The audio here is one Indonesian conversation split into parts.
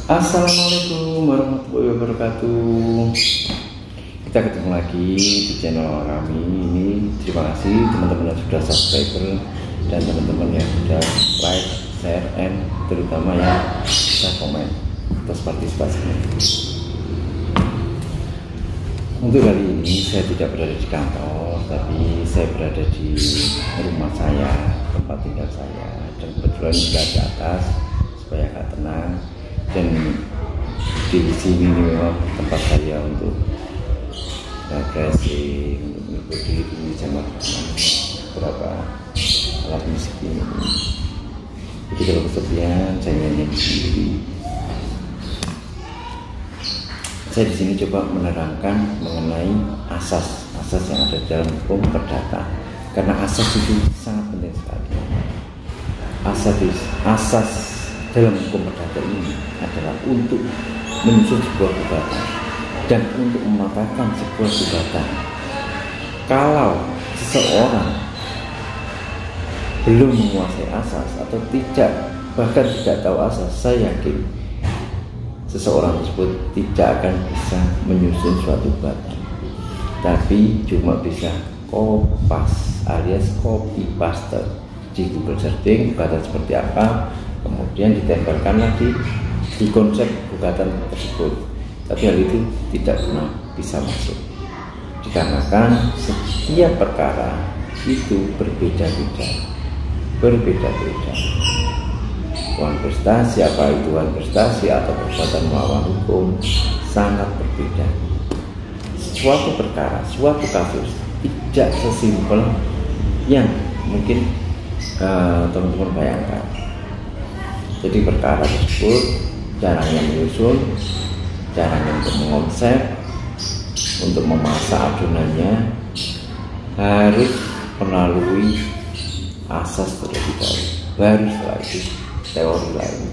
Assalamualaikum warahmatullahi wabarakatuh. Kita ketemu lagi di channel kami ini. Terima kasih teman-teman yang sudah subscriber dan teman-teman yang sudah like, share, and terutama yang sudah komen atas partisipasinya. Untuk kali ini saya tidak berada di kantor, tapi saya berada di rumah saya, tempat tinggal saya, dan kebetulan juga di atas supaya agak tenang. Dan di sini memang tempat saya untuk refreshing, untuk mengikuti sama beberapa alat musik ini. Jadi kalau kesepian saya nyanyi sendiri. Saya di sini coba menerangkan mengenai asas yang ada dalam hukum perdata, karena asas itu sangat penting sekali. Asas dalam hukum perdata ini adalah untuk menyusun sebuah gugatan dan untuk mematahkan sebuah gugatan. Kalau seseorang belum menguasai asas atau tidak, bahkan tidak tahu asas, saya yakin seseorang tersebut tidak akan bisa menyusun suatu gugatan, tapi cuma bisa kopas alias copy paste di Google searching gugatan seperti apa, kemudian ditempelkan lagi di konsep gugatan tersebut. Tapi hal itu tidak pernah bisa masuk, dikarenakan setiap perkara itu berbeda-beda. Wan prestasi, apa itu wan prestasi atau perbuatan melawan hukum, sangat berbeda. Suatu perkara, suatu kasus tidak sesimpel yang mungkin teman-teman bayangkan. Jadi perkara tersebut caranya menyusun, caranya untuk mengonsep, untuk memasak adonannya harus melalui asas terlebih dahulu, baru setelah itu teori lain.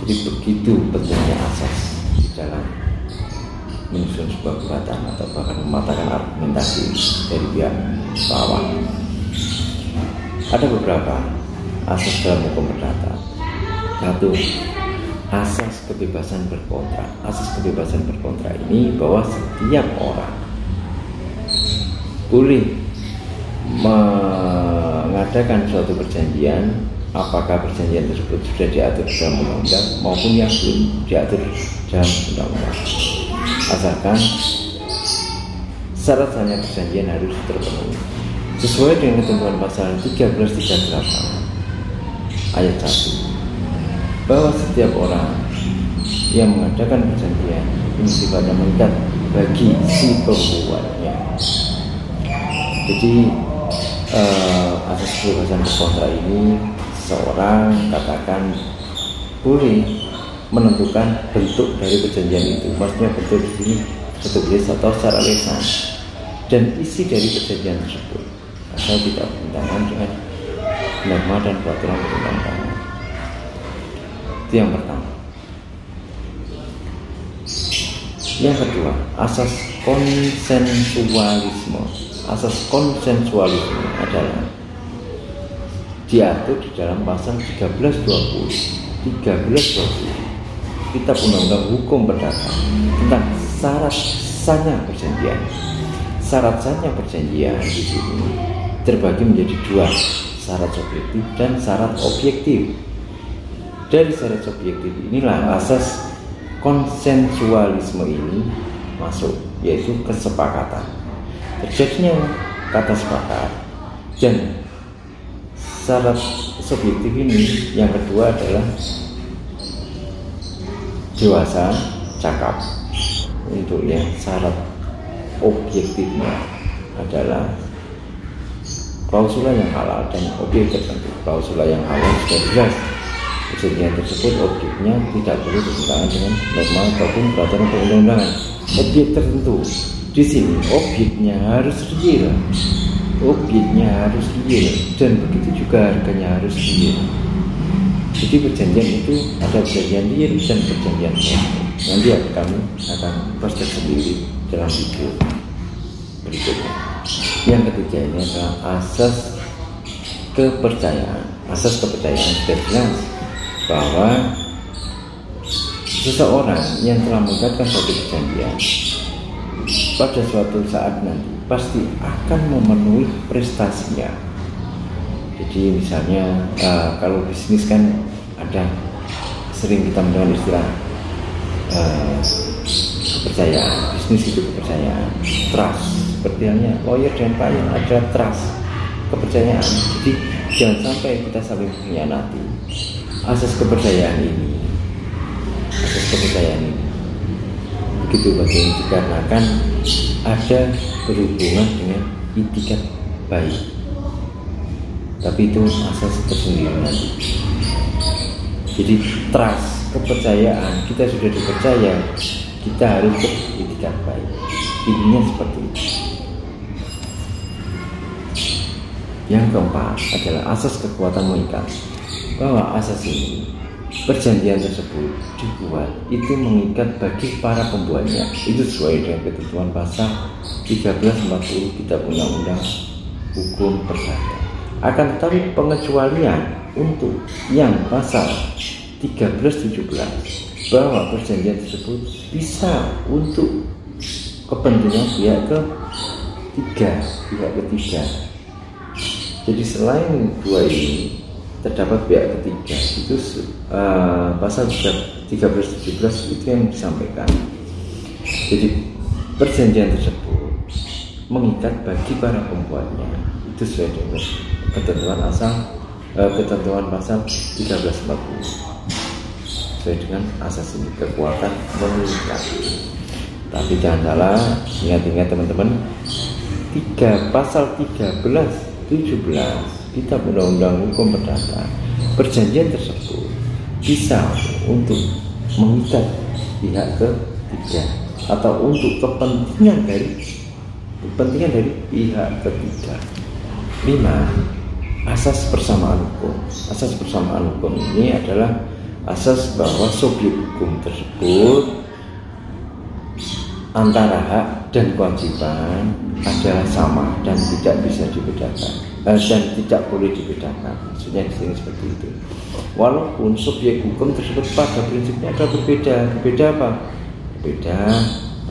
Jadi begitu pentingnya asas di dalam menyusun sebuah gugatan atau bahkan mematahkan argumentasi dari pihak lawan. Ada beberapa asas dalam hukum perdata. Satu, asas kebebasan berkontrak. Asas kebebasan berkontrak ini bahwa setiap orang boleh mengadakan suatu perjanjian, apakah perjanjian tersebut sudah diatur dalam undang-undang maupun yang belum diatur dalam undang-undang, asalkan syarat-syaratnya perjanjian harus terpenuhi sesuai dengan ketentuan pasal 1338 ayat 1, bahwa setiap orang yang mengadakan perjanjian ini sifatnya mengikat bagi si pembuatnya. Jadi asas kebebasan berkontrak ini seorang katakan boleh menentukan bentuk dari perjanjian itu. Maksudnya bentuk di sini bentuk tulis atau secara lisan dan isi dari perjanjian tersebut, asal tidak bertentangan dengan norma dan peraturan perundang-undangan. Itu yang pertama. Yang kedua, asas konsensualisme. Asas konsensualisme adalah diatur di dalam pasal 1320 Kitab Undang-Undang Hukum Perdata tentang syarat sahnya perjanjian. Syarat sahnya perjanjian di sini terbagi menjadi dua, syarat subjektif dan syarat objektif. Dari syarat subjektif inilah asas konsensualisme ini masuk, yaitu kesepakatan. Terjadinya kata sepakat. Dan syarat subjektif ini yang kedua adalah dewasa cakap. Untuk yang syarat objektifnya adalah klausula yang halal dan objek tertentu. Klausula yang halal sudah jelas, perjanjian tersebut objeknya tidak boleh bertentangan dengan norma ataupun peraturan perundang-undangan. Objek tertentu di sini objeknya harus real, dan begitu juga harganya harus real. Jadi perjanjian itu ada perjanjian real dan perjanjian real. Nanti kami akan post sendiri dalam video berikutnya. Yang ketiga ini adalah asas kepercayaan. Asas kepercayaan sudah jelas bahwa seseorang yang telah mengikatkan suatu perjanjian pada suatu saat nanti pasti akan memenuhi prestasinya. Jadi misalnya kalau bisnis kan ada sering kita mendengar istilah kepercayaan. Bisnis itu kepercayaan, trust. Seperti halnya lawyer dan klien ada trust, kepercayaan. Jadi jangan sampai kita saling mengkhianati asas kepercayaan ini. Begitu bagaimana dikarenakan ada berhubungan dengan itikat baik, tapi itu asas tersendiri nanti. Jadi trust, kepercayaan, kita sudah dipercaya, kita harus beritikat baik. Intinya seperti itu. Yang keempat adalah asas kekuatan mengikat, bahwa asas ini, perjanjian tersebut dibuat itu mengikat bagi para pembuatnya. Itu sesuai dengan ketentuan pasal 1340 Kitab Undang-Undang Hukum Perdata. Akan tetapi pengecualian untuk yang pasal 1317 bahwa perjanjian tersebut bisa untuk kepentingan pihak ketiga. Jadi selain dua ini terdapat pihak ketiga, itu pasal 1317 itu yang disampaikan. Jadi perjanjian tersebut mengikat bagi para pembuatnya, itu sesuai dengan ketentuan pasal 1340 sesuai dengan asas ini, kekuatan mengikat. Tapi jangan salah, ingat-ingat teman-teman, pasal 1317 Kitab Undang-Undang Hukum Perdata, perjanjian tersebut bisa untuk mengikat pihak ketiga atau untuk kepentingan dari pihak ketiga. 5. Asas persamaan hukum. Asas persamaan hukum ini adalah asas bahwa subjek hukum tersebut antara hak dan kewajiban adalah sama dan tidak bisa dibedakan, dan tidak boleh dibedakan. Maksudnya di sini seperti itu. Walaupun subjek hukum tersebut pada prinsipnya adalah berbeda. Berbeda apa? Berbeda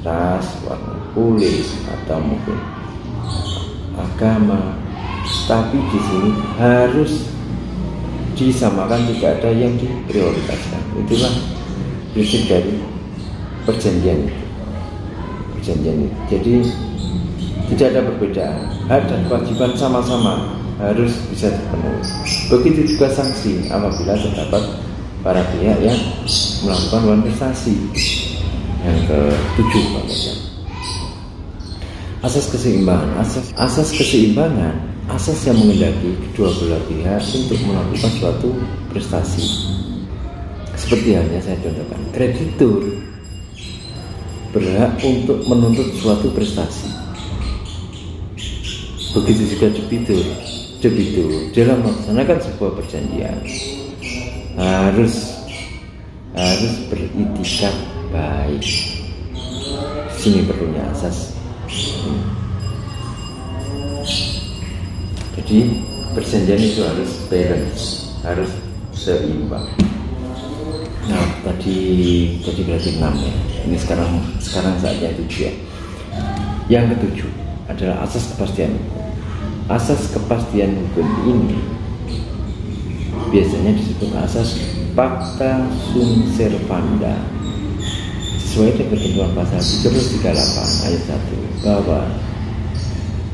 ras, warna kulit, atau mungkin agama. Tapi di sini harus disamakan, tidak ada yang diprioritaskan. Itulah prinsip dari perjanjian itu. Jadi tidak ada perbedaan, hak dan kewajiban sama-sama harus bisa dipenuhi. Begitu juga sanksi apabila terdapat para pihak yang melakukan manifestasi. Yang ke-7 asas keseimbangan. Asas keseimbangan, asas yang menghendaki kedua belah pihak untuk melakukan suatu prestasi. Seperti halnya saya contohkan, kreditur berhak untuk menuntut suatu prestasi. Begitu juga debitur dalam melaksanakan sebuah perjanjian harus beritikat baik. Sini perlunya asas. Jadi perjanjian itu harus balance, harus seimbang. Nah, tadi berarti 6 ya. Ini sekarang saatnya 7 ya. Yang ke-7 adalah asas kepastian hukum. Asas kepastian hukum ini biasanya disebut asas pacta sunt servanda. Sesuai dengan ketentuan pasal 1338 ayat 1 bahwa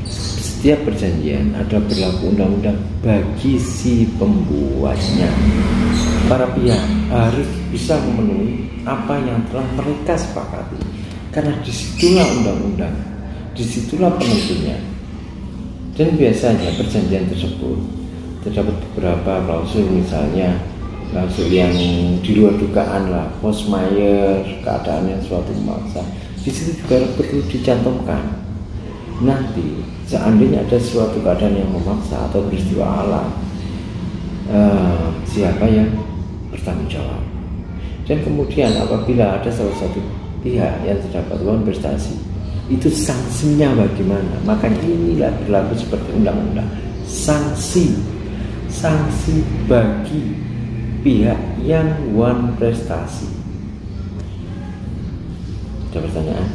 setiap perjanjian ada berlaku undang-undang bagi si pembuatnya. Para pihak harus bisa memenuhi apa yang telah mereka sepakati, karena disitulah undang-undang, disitulah penentunya. Dan biasanya perjanjian tersebut terdapat beberapa klausul, misalnya klausul yang di luar dugaan lah, force majeure, keadaan yang suatu memaksa. Di situ juga perlu dicantumkan. Nanti seandainya ada suatu keadaan yang memaksa atau peristiwa alam, siapa yang bertanggung jawab? Dan kemudian apabila ada salah satu pihak yang terdapat uang prestasi, itu sanksinya bagaimana? Maka inilah berlaku seperti undang-undang. Sanksi bagi pihak yang won prestasi. Ada pertanyaan?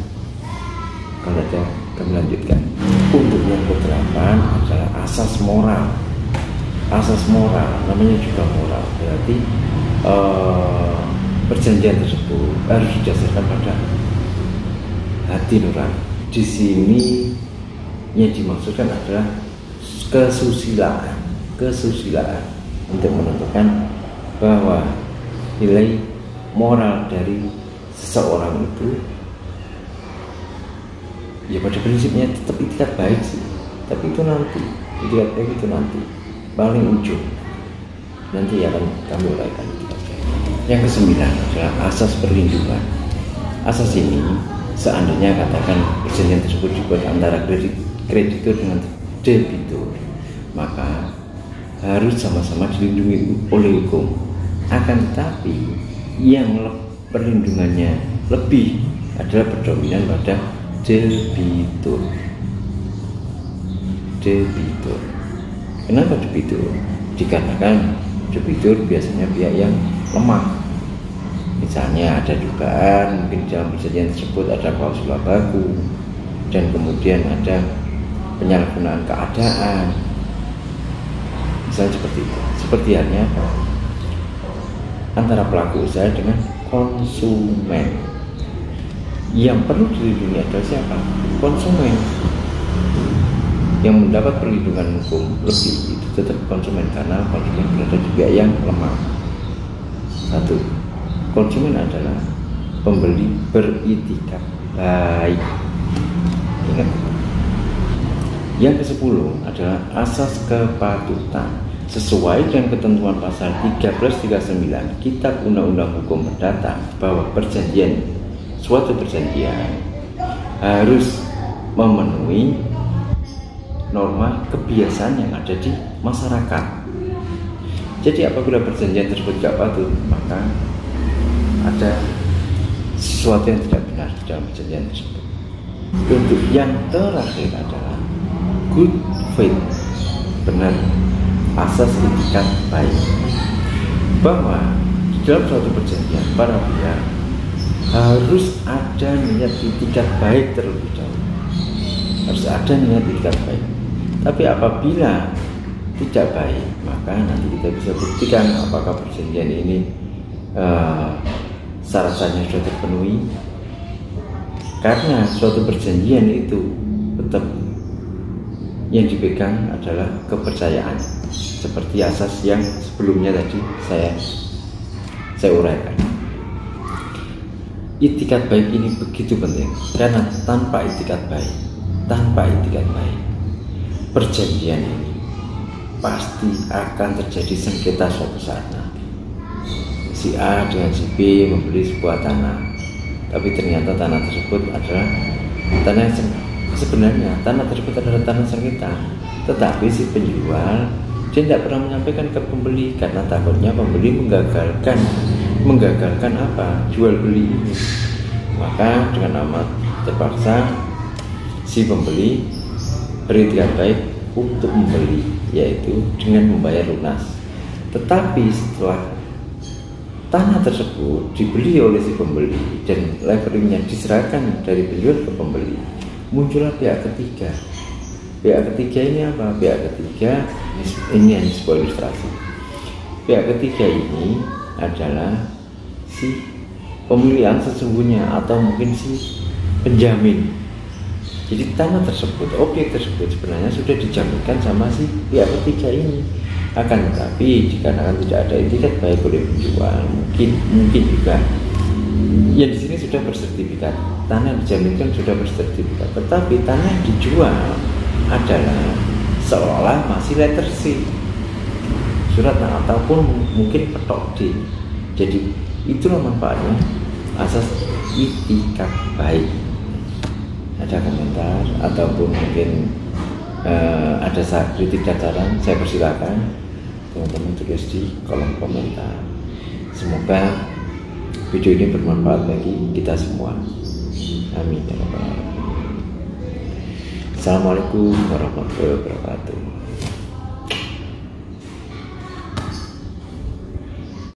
Kalau ada, kami lanjutkan. Untuk yang ke-8 adalah asas moral. Asas moral, namanya juga moral. Berarti perjanjian tersebut harus didasarkan pada hati nurani. Di sini yang dimaksudkan adalah kesusilaan untuk menentukan bahwa nilai moral dari seseorang itu ya pada prinsipnya tetap itikat baik sih, tapi itu nanti itikat baik itu nanti paling ujung nanti akan kami uraikan itikat baik. Yang ke-9 adalah asas perlindungan. Asas ini seandainya katakan perjanjian tersebut dibuat antara kreditur dengan debitur, maka harus sama-sama dilindungi oleh hukum. Akan tetapi yang perlindungannya lebih adalah berdominan pada debitur. Kenapa debitur? Dikarenakan debitur biasanya pihak yang lemah. Misalnya ada dugaan mungkin dalam perjanjian tersebut ada klausul baku, dan kemudian ada penyalahgunaan keadaan, misalnya seperti itu. Seperti halnya antara pelaku usaha dengan konsumen. Yang perlu dilindungi adalah siapa? Konsumen. Yang mendapat perlindungan hukum lebih itu tetap konsumen, karena konsumen berada di pihak yang lemah. Satu, konsumen adalah pembeli beritikat baik. Ingat. Yang ke-10 adalah asas kepatutan. Sesuai dengan ketentuan pasal 1339 Kitab Undang-Undang Hukum Perdata bahwa suatu perjanjian harus memenuhi norma kebiasaan yang ada di masyarakat. Jadi apabila perjanjian tersebut tidak patut, maka ada sesuatu yang tidak benar di dalam perjanjian tersebut. Untuk yang terakhir adalah good faith, benar, asas itikat baik, bahwa di dalam suatu perjanjian para pihak harus ada niat itikat baik terlebih dahulu, harus ada niat itikat baik. Tapi apabila tidak baik, maka nanti kita bisa buktikan apakah perjanjian ini syarat-syaratnya sudah terpenuhi. Karena suatu perjanjian itu tetap yang dipegang adalah kepercayaan, seperti asas yang sebelumnya tadi saya uraikan. Itikat baik ini begitu penting, karena tanpa itikat baik perjanjian ini pasti akan terjadi sengketa suatu saat nanti. Si A dengan si B membeli sebuah tanah, tapi ternyata tanah tersebut adalah tanah yang sebenarnya tanah tersebut adalah tanah sengketa, tetapi si penjual dia tidak pernah menyampaikan ke pembeli karena takutnya pembeli menggagalkan apa jual beli ini. Maka dengan amat terpaksa si pembeli beritikat baik untuk membeli, yaitu dengan membayar lunas. Tetapi setelah tanah tersebut dibeli oleh si pembeli dan levelingnya diserahkan dari penjual ke pembeli, muncullah pihak ketiga. Pihak ketiga ini apa? Pihak ketiga ini hanya sebuah ilustrasi. Pihak ketiga ini adalah si pemilihan sesungguhnya atau mungkin si penjamin. Jadi tanah tersebut, objek tersebut sebenarnya sudah dijaminkan sama si pihak ketiga ini. Akan tetapi dikarenakan tidak ada itikat baik oleh penjual, mungkin juga yang di sini sudah bersertifikat, tanah dijaminkan sudah bersertifikat, tetapi tanah yang dijual adalah seolah masih letter C, surat ataupun mungkin petok D. Jadi itulah manfaatnya asas itikat baik. Ada komentar ataupun mungkin ada kritik dan saran, saya persilakan teman-teman tulis di kolom komentar. Semoga video ini bermanfaat bagi kita semua. Amin. Assalamualaikum warahmatullahi wabarakatuh.